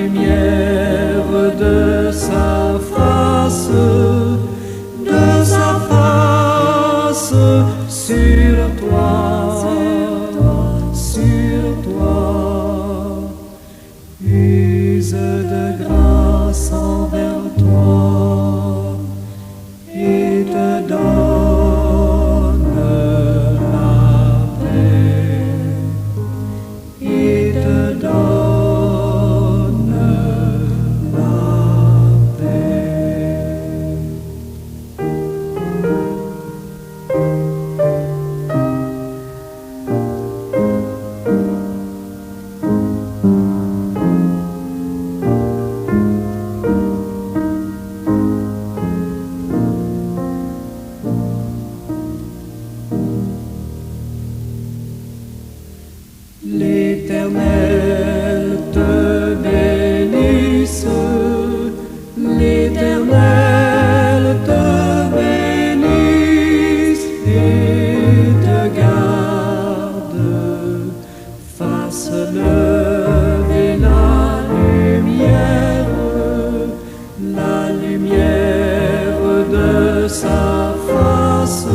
lumière de sa face sur toi, use de grâce envers toi et te donne la paix, et te donne la paix. L'Éternel te bénisse, l'Éternel te bénisse et te garde, fasse lever la lumière de sa face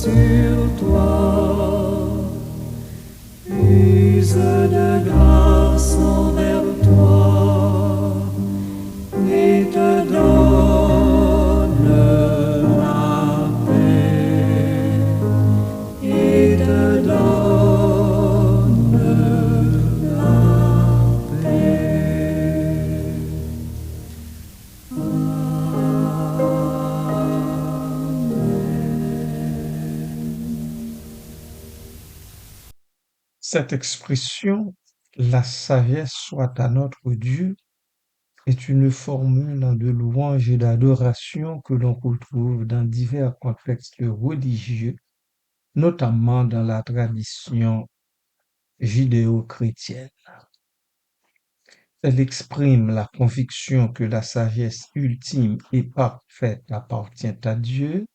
sur toi, use de grâce envers toi et te donne la paix, et te donne la paix. Cette expression, la sagesse soit à notre Dieu, est une formule de louange et d'adoration que l'on retrouve dans divers contextes religieux, notamment dans la tradition judéo-chrétienne. Elle exprime la conviction que la sagesse ultime et parfaite appartient à Dieu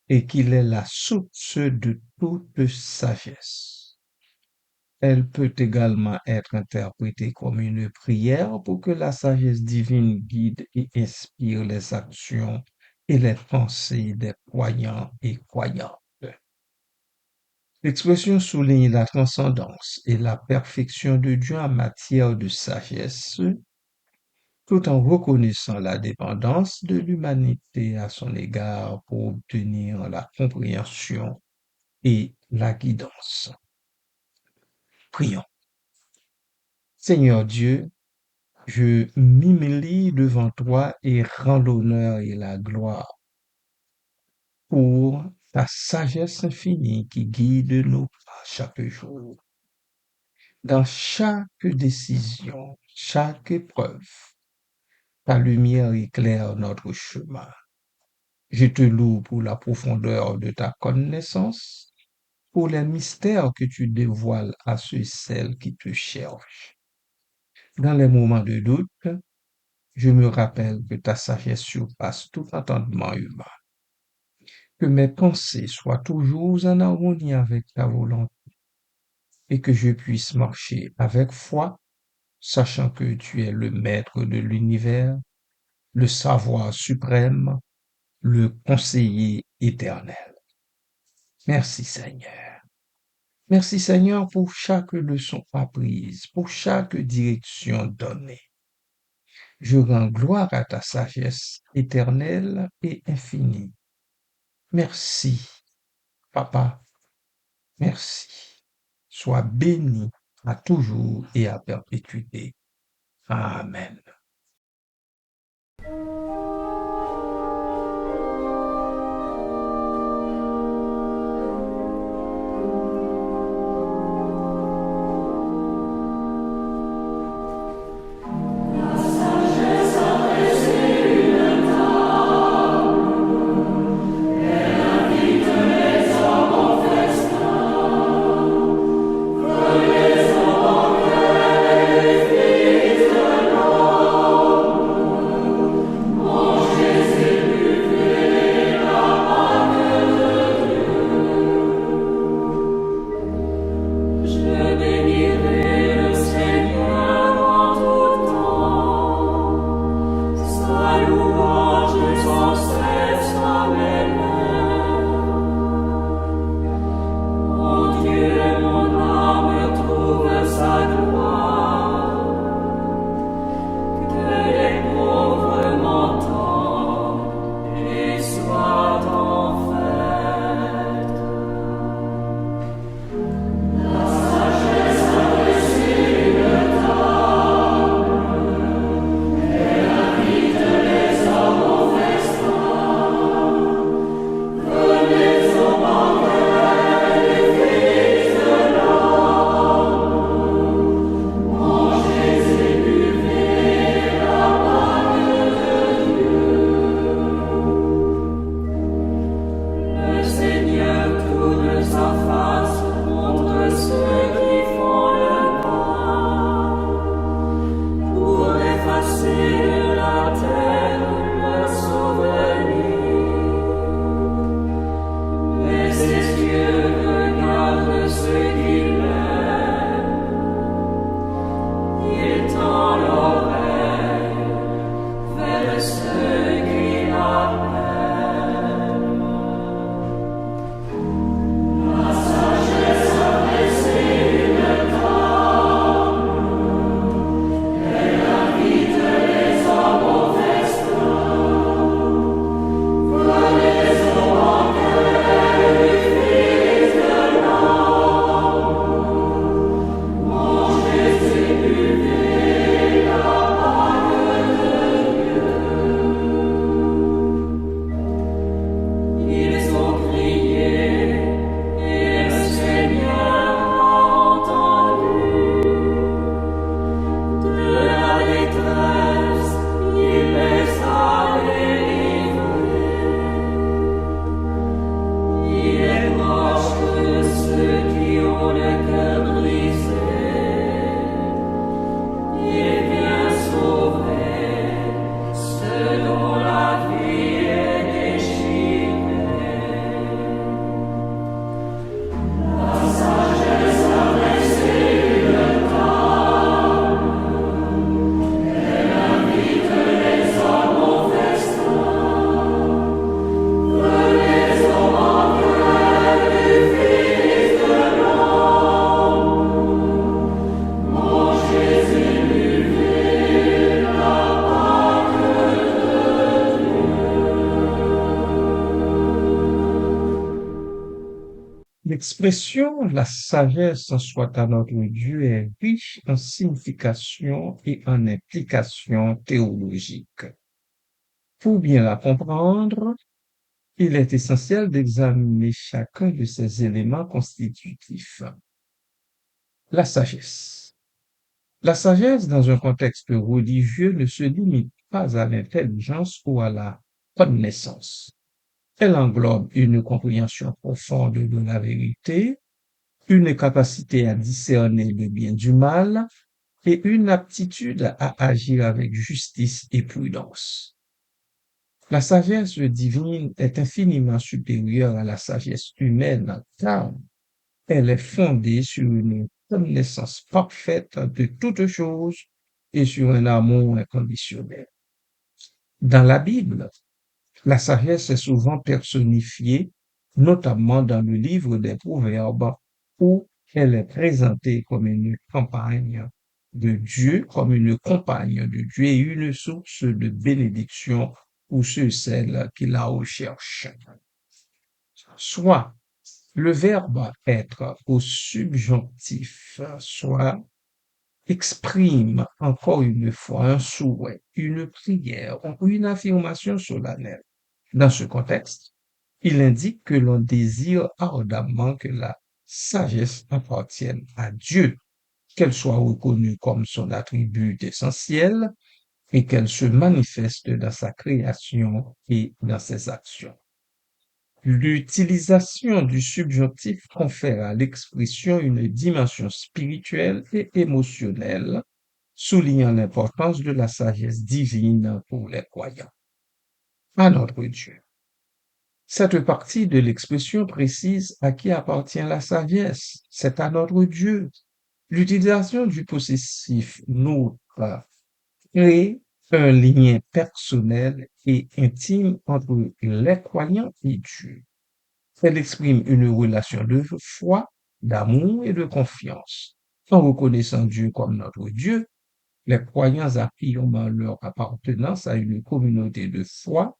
et qu'il est la source de toute sagesse. Elle peut également être interprétée comme une prière pour que la sagesse divine guide et inspire les actions et les pensées des croyants et croyantes. L'expression souligne la transcendance et la perfection de Dieu en matière de sagesse, tout en reconnaissant la dépendance de l'humanité à son égard pour obtenir la compréhension et la guidance. Prions. Seigneur Dieu, je m'humilie devant toi et rends l'honneur et la gloire pour ta sagesse infinie qui guide nos pas chaque jour. Dans chaque décision, chaque épreuve, ta lumière éclaire notre chemin. Je te loue pour la profondeur de ta connaissance, pour les mystères que tu dévoiles à ceux et celles qui te cherchent. Dans les moments de doute, je me rappelle que ta sagesse surpasse tout entendement humain. Que mes pensées soient toujours en harmonie avec ta volonté et que je puisse marcher avec foi, sachant que tu es le maître de l'univers, le savoir suprême, le conseiller éternel. Merci Seigneur. Merci Seigneur pour chaque leçon apprise, pour chaque direction donnée. Je rends gloire à ta sagesse éternelle et infinie. Merci, Papa. Merci. Sois béni à toujours et à perpétuité. Amen. L'expression la sagesse soit à notre Dieu est riche en signification et en implications théologiques. Pour bien la comprendre, il est essentiel d'examiner chacun de ces éléments constitutifs. La sagesse. La sagesse, dans un contexte religieux, ne se limite pas à l'intelligence ou à la connaissance. Elle englobe une compréhension profonde de la vérité, une capacité à discerner le bien du mal et une aptitude à agir avec justice et prudence. La sagesse divine est infiniment supérieure à la sagesse humaine car elle est fondée sur une connaissance parfaite de toutes choses et sur un amour inconditionnel. Dans la Bible, la sagesse est souvent personnifiée, notamment dans le livre des Proverbes, où elle est présentée comme une campagne de Dieu, comme une compagne de Dieu et une source de bénédiction pour ceux et celles qui la recherchent. Soit le verbe être au subjonctif, soit exprime encore une fois un souhait, une prière ou une affirmation solennelle. Dans ce contexte, il indique que l'on désire ardemment que la sagesse appartienne à Dieu, qu'elle soit reconnue comme son attribut essentiel et qu'elle se manifeste dans sa création et dans ses actions. L'utilisation du subjonctif confère à l'expression une dimension spirituelle et émotionnelle, soulignant l'importance de la sagesse divine pour les croyants. À notre Dieu. Cette partie de l'expression précise à qui appartient la sagesse. C'est à notre Dieu. L'utilisation du possessif notre crée un lien personnel et intime entre les croyants et Dieu. Elle exprime une relation de foi, d'amour et de confiance. En reconnaissant Dieu comme notre Dieu, les croyants affirment leur appartenance à une communauté de foi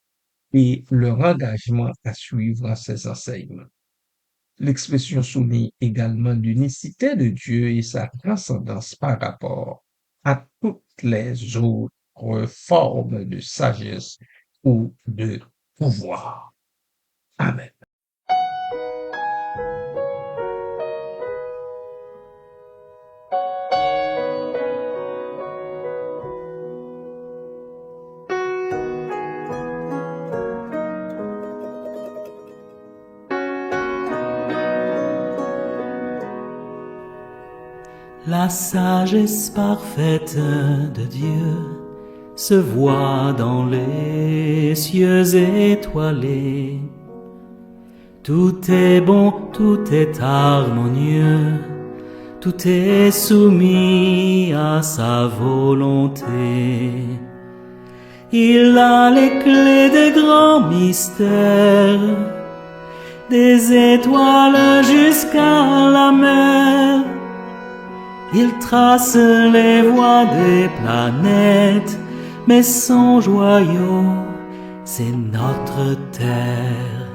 et leur engagement à suivre ses enseignements. L'expression souligne également l'unicité de Dieu et sa transcendance par rapport à toutes les autres formes de sagesse ou de pouvoir. Amen. La sagesse parfaite de Dieu se voit dans les cieux étoilés. Tout est bon, tout est harmonieux, tout est soumis à sa volonté. Il a les clés des grands mystères, des étoiles jusqu'à la mer. Il trace les voies des planètes, mais son joyau, c'est notre terre.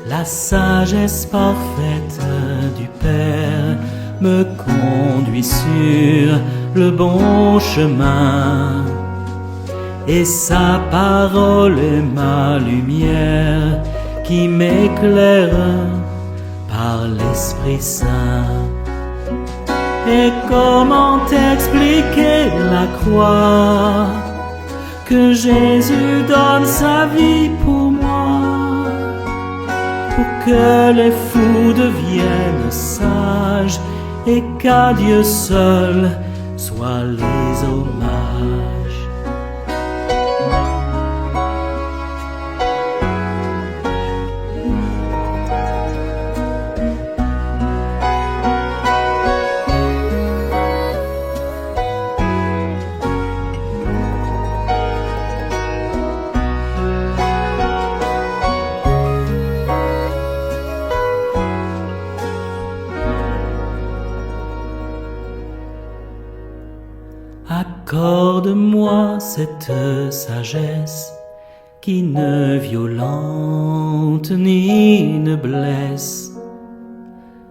La sagesse parfaite du Père me conduit sur le bon chemin. Et sa parole est ma lumière qui m'éclaire par l'Esprit Saint. Et comment expliquer la croix que Jésus donne sa vie pour moi, pour que les fous deviennent sages et qu'à Dieu seul soient les hommages. Accorde-moi cette sagesse qui ne violente ni ne blesse.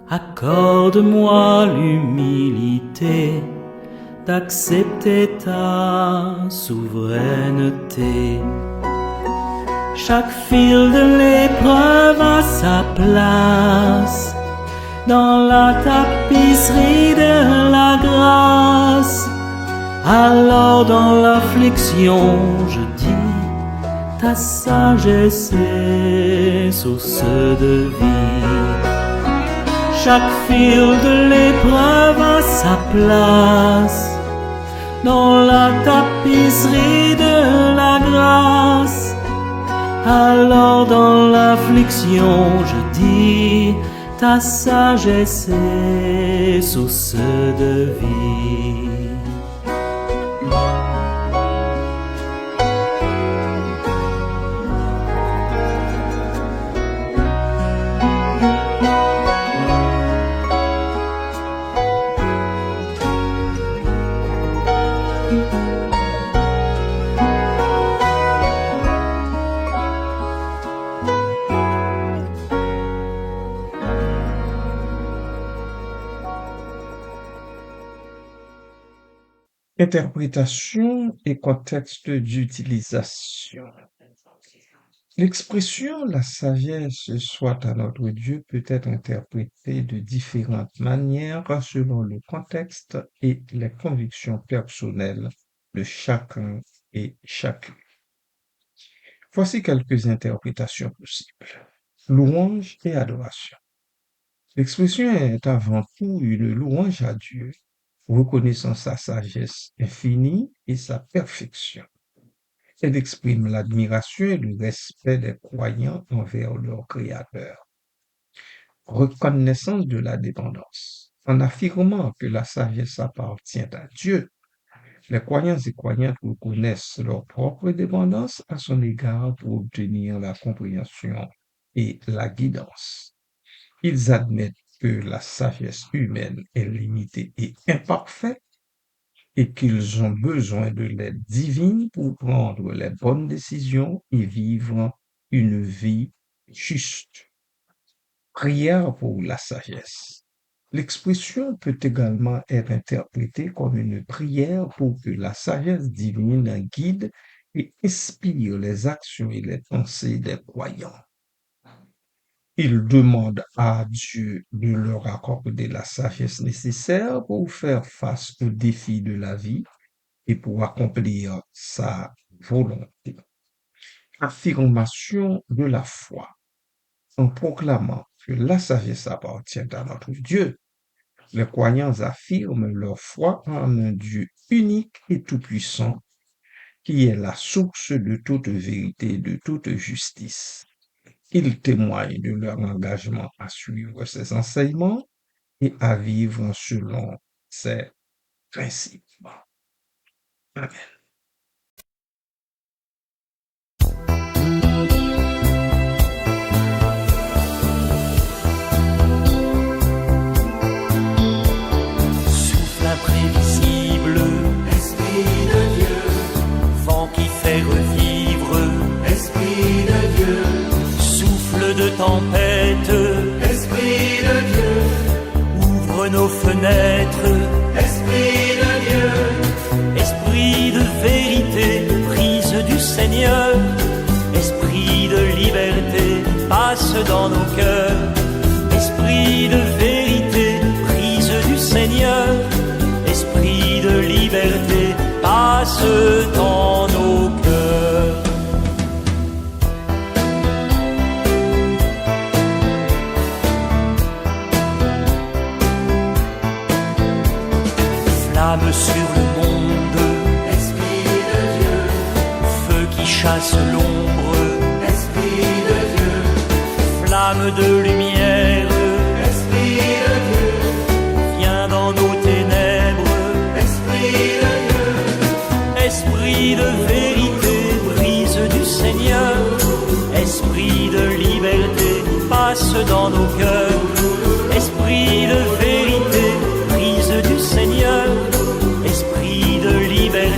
Accorde-moi l'humilité d'accepter ta souveraineté. Chaque fil de l'épreuve a sa place dans la tapisserie de la grâce. Alors dans l'affliction, je dis, ta sagesse est source de vie. Chaque fil de l'épreuve a sa place dans la tapisserie de la grâce. Alors dans l'affliction, je dis, ta sagesse est source de vie. Interprétation et contexte d'utilisation. L'expression la sagesse soit à notre Dieu peut être interprétée de différentes manières selon le contexte et les convictions personnelles de chacun et chacune. Voici quelques interprétations possibles. Louange et adoration. L'expression est avant tout une louange à Dieu, reconnaissant sa sagesse infinie et sa perfection. Elle exprime l'admiration et le respect des croyants envers leur Créateur. Reconnaissance de la dépendance. En affirmant que la sagesse appartient à Dieu, les croyants et croyantes reconnaissent leur propre dépendance à son égard pour obtenir la compréhension et la guidance. Ils admettent que la sagesse humaine est limitée et imparfaite et qu'ils ont besoin de l'aide divine pour prendre les bonnes décisions et vivre une vie juste. Prière pour la sagesse. L'expression peut également être interprétée comme une prière pour que la sagesse divine guide et inspire les actions et les pensées des croyants. Ils demandent à Dieu de leur accorder la sagesse nécessaire pour faire face aux défis de la vie et pour accomplir sa volonté. Affirmation de la foi. En proclamant que la sagesse appartient à notre Dieu, les croyants affirment leur foi en un Dieu unique et tout-puissant, qui est la source de toute vérité et de toute justice. Ils témoignent de leur engagement à suivre ses enseignements et à vivre selon ses principes. Amen. Souffle imprévisible, Esprit de Dieu, vent qui fait revivre, Esprit de Dieu, souffle de tempête, Esprit de Dieu, ouvre nos fenêtres, Esprit de Dieu, esprit de vérité, prise du Seigneur, esprit de liberté, passe dans nos cœurs, esprit de vérité, prise du Seigneur, esprit de liberté, passe dans nos cœurs. Flamme sur le monde, Esprit de Dieu, feu qui chasse l'ombre, Esprit de Dieu, flamme de lumière, Esprit de Dieu, viens dans nos ténèbres, Esprit de Dieu, esprit de vérité, prise du Seigneur, esprit de liberté, passe dans nos cœurs, esprit de vérité, prise du Seigneur, esprit de liberté,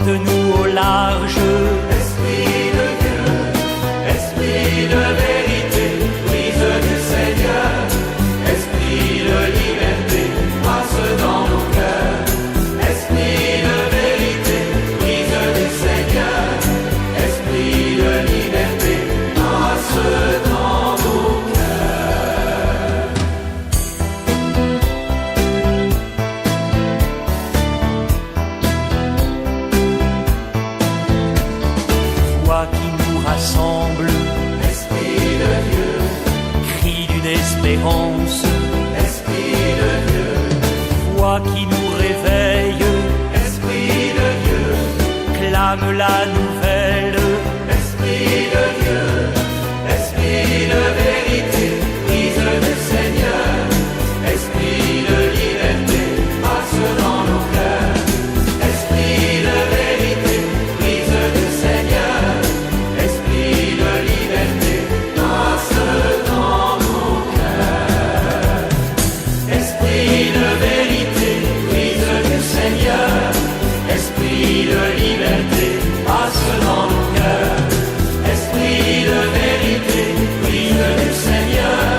porte-nous au large. Esprit de Dieu, esprit de vérité, brise du Seigneur, esprit de liberté, passe dans nos cœurs. Esprit de vérité, brise du Seigneur, esprit de liberté, passe dans nos cœurs. Voix qui nous rassemble, Esprit de Dieu, cri d'une espérance. esprit de Dieu, Voix qui nous réveille, esprit de Dieu, clame la nouvelle. esprit de Dieu, esprit de vérité, brise du Seigneur, esprit de liberté, passe dans nos cœurs. Esprit de vérité, brise du Seigneur, esprit de liberté, passe dans nos cœurs. Esprit de vérité, brise du Seigneur, esprit de liberté, passe dans nos cœurs. Esprit de vérité, brise du Seigneur,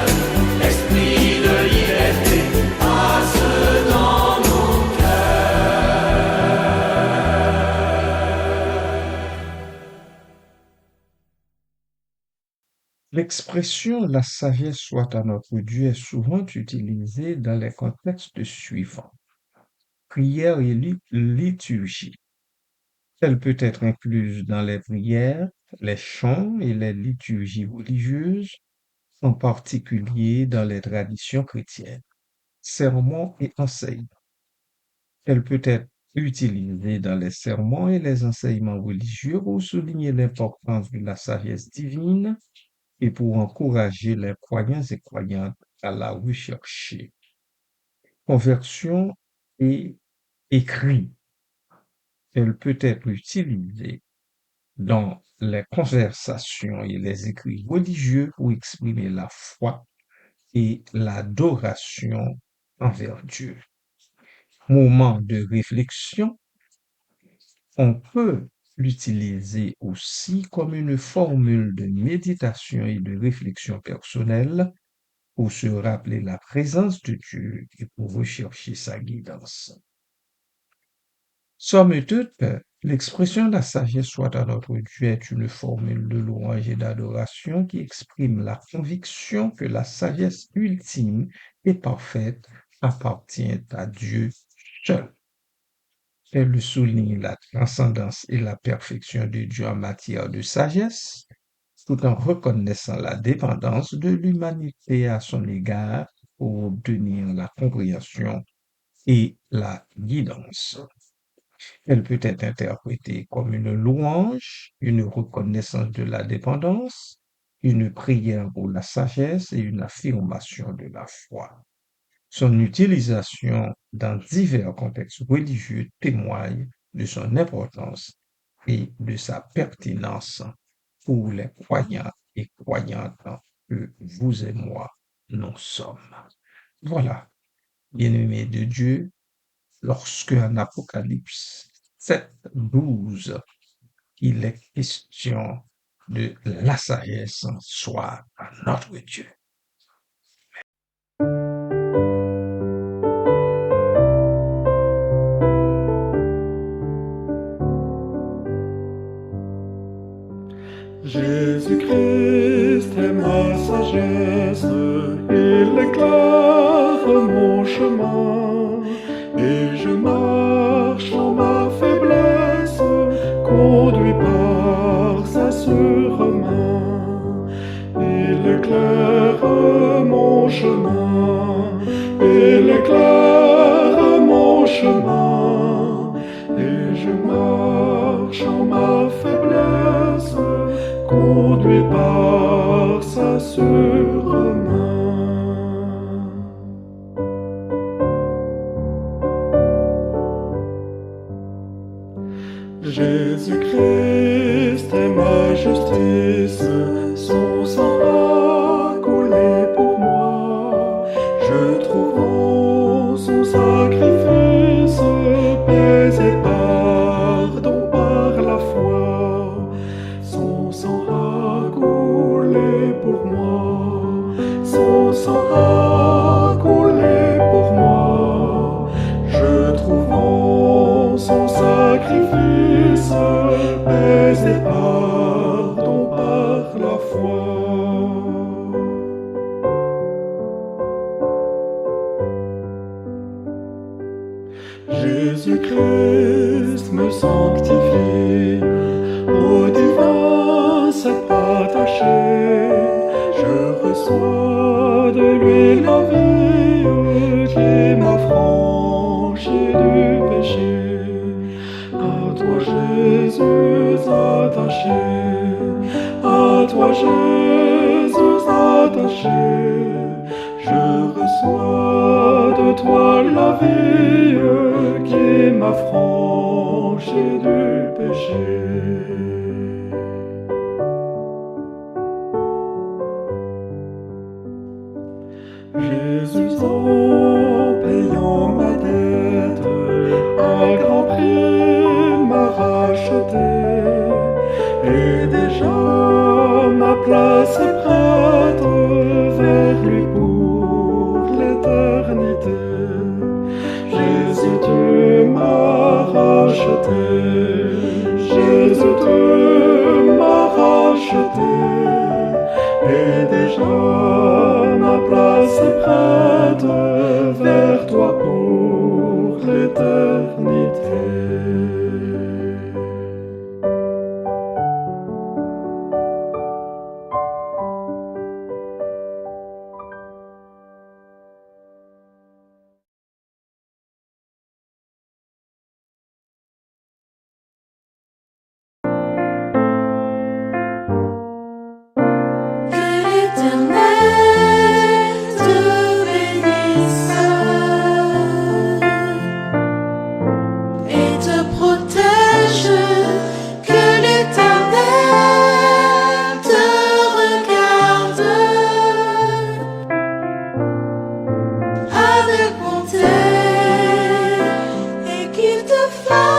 esprit de liberté, passe dans nos L'expression la sagesse soit à notre Dieu est souvent utilisée dans les contextes suivants: prière et liturgie. Elle peut être incluse dans les prières, les chants et les liturgies religieuses, en particulier dans les traditions chrétiennes, sermons et enseignements. Elle peut être utilisée dans les sermons et les enseignements religieux pour souligner l'importance de la sagesse divine et pour encourager les croyants et croyantes à la rechercher. Conversion et écrit. Elle peut être utilisée dans les conversations et les écrits religieux pour exprimer la foi et l'adoration envers Dieu. Moment de réflexion, on peut l'utiliser aussi comme une formule de méditation et de réflexion personnelle pour se rappeler la présence de Dieu et pour rechercher sa guidance. Somme toute, l'expression la sagesse soit à notre Dieu est une formule de louange et d'adoration qui exprime la conviction que la sagesse ultime et parfaite appartient à Dieu seul. Elle souligne la transcendance et la perfection de Dieu en matière de sagesse, tout en reconnaissant la dépendance de l'humanité à son égard pour obtenir la compréhension et la guidance. Elle peut être interprétée comme une louange, une reconnaissance de la dépendance, une prière pour la sagesse et une affirmation de la foi. Son utilisation dans divers contextes religieux témoigne de son importance et de sa pertinence pour les croyants et croyantes que vous et moi nous sommes. Voilà, bien-aimés de Dieu, lorsque en Apocalypse 7:12, il est question de la sagesse, soit à notre Dieu. Jésus-Christ est ma sagesse, il éclaire mon chemin, et je marche en ma faiblesse, conduit par sa sûre main. Il éclaire mon chemin, il éclaire mon chemin, et je marche en ma faiblesse, conduit par sa sûre main. Jésus-Christ est ma justice, son sang a coulé pour moi. Je trouve en son sacrifice paix et pardon. Fils, paix et pardon par la foi. Jésus-Christ me sanctifie, au divin s'est attaché. Je reçois de lui la vie qui m'affranchit du péché. À toi Jésus attaché, à toi Jésus attaché, je reçois de toi la vie qui m'affranchit du péché. Jésus en payant ma dette, à grand prix m'a racheté, et déjà ma place est prête vers lui pour l'éternité. Jésus, tu m'as racheté, Jésus, tu m'as racheté, et déjà ma place est prête vers toi pour l'éternité. Avec bonté et qu'il te fasse